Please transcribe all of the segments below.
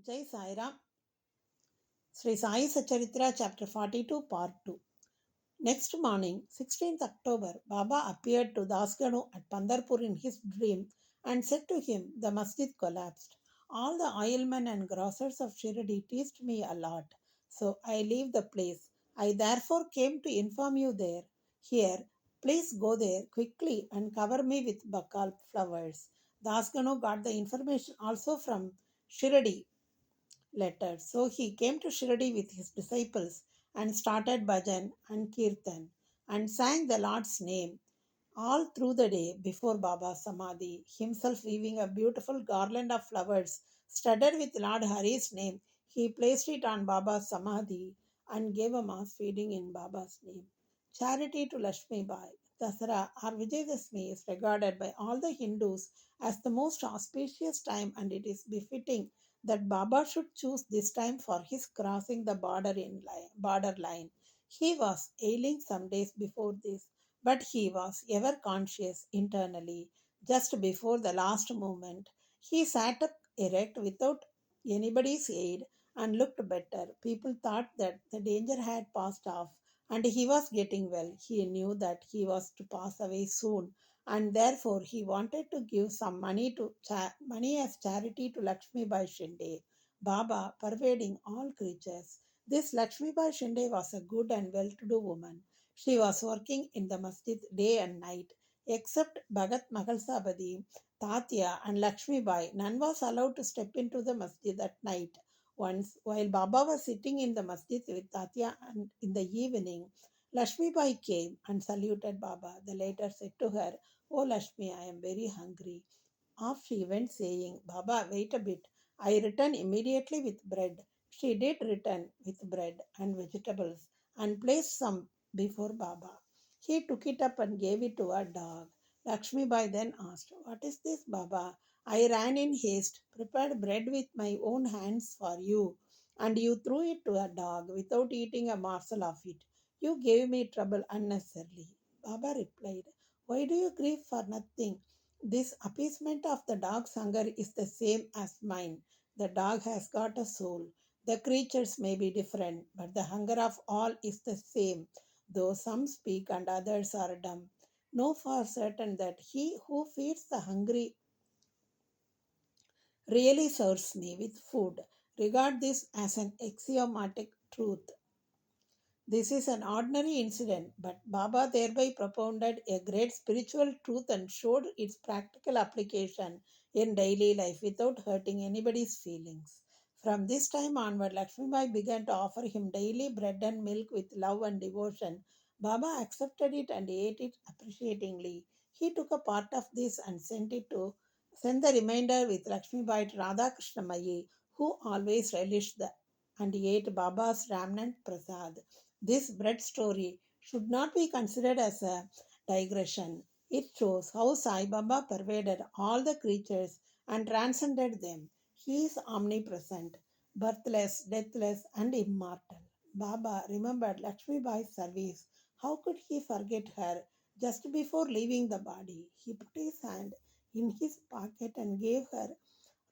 Jai Sai Ram. Sri Sai Satcharitra, Chapter 42, Part 2. Next morning, 16th October, Baba appeared to Dasganu at Pandarpur in his dream and said to him, the masjid collapsed. All the oilmen and grocers of Shirdi teased me a lot, so I leave the place. I therefore came to inform you there. Here, please go there quickly and cover me with Bhajan flowers. Dasganu got the information also from Shirdi letter. So he came to Shirdi with his disciples and started bhajan and kirtan and sang the Lord's name all through the day before Baba's Samadhi, himself weaving a beautiful garland of flowers studded with Lord Hari's name. He placed it on Baba's Samadhi and gave a mass feeding in Baba's name. Charity to Lakshmi Bai. Dussera or Vijayadashmi is regarded by all the Hindus as the most auspicious time, and it is befitting that Baba should choose this time for his crossing the border line. He was ailing some days before this, but he was ever conscious internally. Just before the last moment, he sat up erect without anybody's aid and looked better. People thought that the danger had passed off and he was getting well. He knew that he was to pass away soon, and therefore he wanted to give some money as charity to Lakshmi Bai Shinde, Baba pervading all creatures. This Lakshmi Bai Shinde was a good and well-to-do woman. She was working in the masjid day and night. Except Bhagat Mahalsabadi, Tatya, and Lakshmi Bai, none was allowed to step into the masjid at night. Once, while Baba was sitting in the masjid with Tatya and in the evening, Lakshmi Bai came and saluted Baba. The latter said to her, "Oh Lakshmi, I am very hungry." Off she went, saying, "Baba, wait a bit. I return immediately with bread." She did return with bread and vegetables and placed some before Baba. He took it up and gave it to a dog. Lakshmi Bai then asked, "What is this, Baba?" "I ran in haste, prepared bread with my own hands for you, and you threw it to a dog without eating a morsel of it. You gave me trouble unnecessarily." Baba replied, "Why do you grieve for nothing? This appeasement of the dog's hunger is the same as mine. The dog has got a soul. The creatures may be different, but the hunger of all is the same, though some speak and others are dumb. Know for certain that he who feeds the hungry really serves me with food. Regard this as an axiomatic truth. This is an ordinary incident, but Baba thereby propounded a great spiritual truth and showed its practical application in daily life without hurting anybody's feelings. From this time onward, Lakshmibai began to offer him daily bread and milk with love and devotion. Baba accepted it and ate it appreciatingly. He took a part of this and sent the remainder with Lakshmibai to Radha Krishna Mai, who always relished and ate Baba's remnant prasad. This bread story should not be considered as a digression. It shows how Saibaba pervaded all the creatures and transcended them. He is omnipresent, birthless, deathless, and immortal. Baba remembered Lakshmi Bai's service. How could he forget her? Just before leaving the body, he put his hand in his pocket and gave her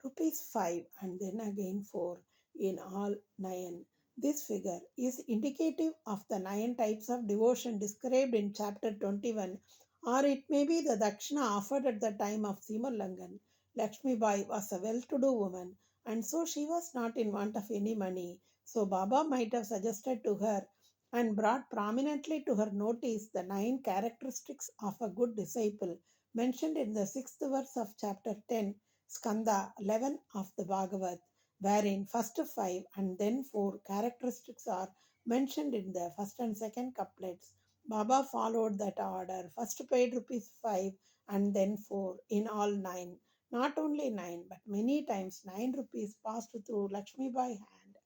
rupees 5 and then again 4, in all 9. This figure is indicative of the 9 types of devotion described in chapter 21, or it may be the dakshina offered at the time of Simalangan. Lakshmi Bai was a well to do woman, and so she was not in want of any money. So Baba might have suggested to her and brought prominently to her notice the 9 characteristics of a good disciple mentioned in the 6th verse of chapter 10, Skanda 11 of the Bhagavad, wherein first 5 and then 4 characteristics are mentioned in the first and second couplets. Baba followed that order. First paid rupees 5 and then 4, in all 9. Not only 9, but many times 9 rupees passed through Lakshmi Bai hand.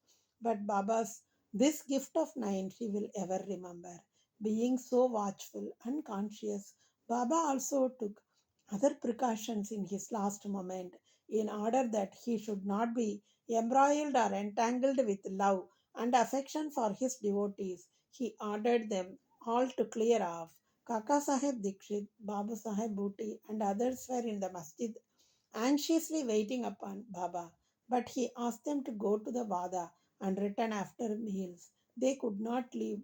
But Baba's this gift of 9 she will ever remember. Being so watchful and conscious, Baba also took other precautions in his last moment in order that he should not be embroiled or entangled with love and affection for his devotees. He ordered them all to clear off. Kaka Sahib Dikshit, Babu Sahib Bhuti, and others were in the masjid anxiously waiting upon Baba. but he asked them to go to the Vada and return after meals. They could not leave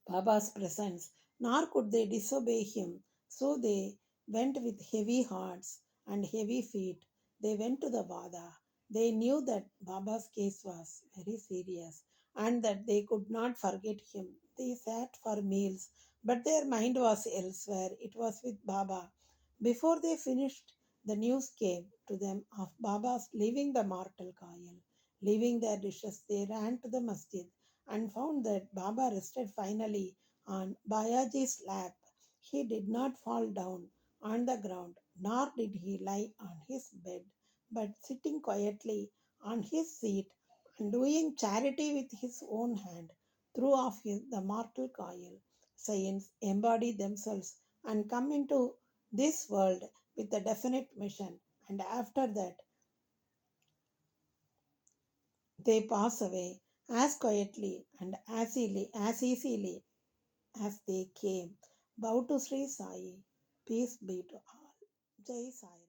Baba's presence, nor could they disobey him. So they went with heavy hearts and heavy feet. They went to the Vada. They knew that Baba's case was very serious and that they could not forget him. They sat for meals, but their mind was elsewhere. It was with Baba. Before they finished, the news came to them of Baba's leaving the mortal coil. Leaving their dishes, they ran to the masjid and found that Baba rested finally on Bayaji's lap. He did not fall down on the ground, nor did he lie on his bed, but sitting quietly on his seat and doing charity with his own hand, threw off the mortal coil. Saints embody themselves and come into this world with a definite mission, and after that they pass away as quietly and as easily as they came. Bow to Sri Sai. Peace be to all. Jai Sai.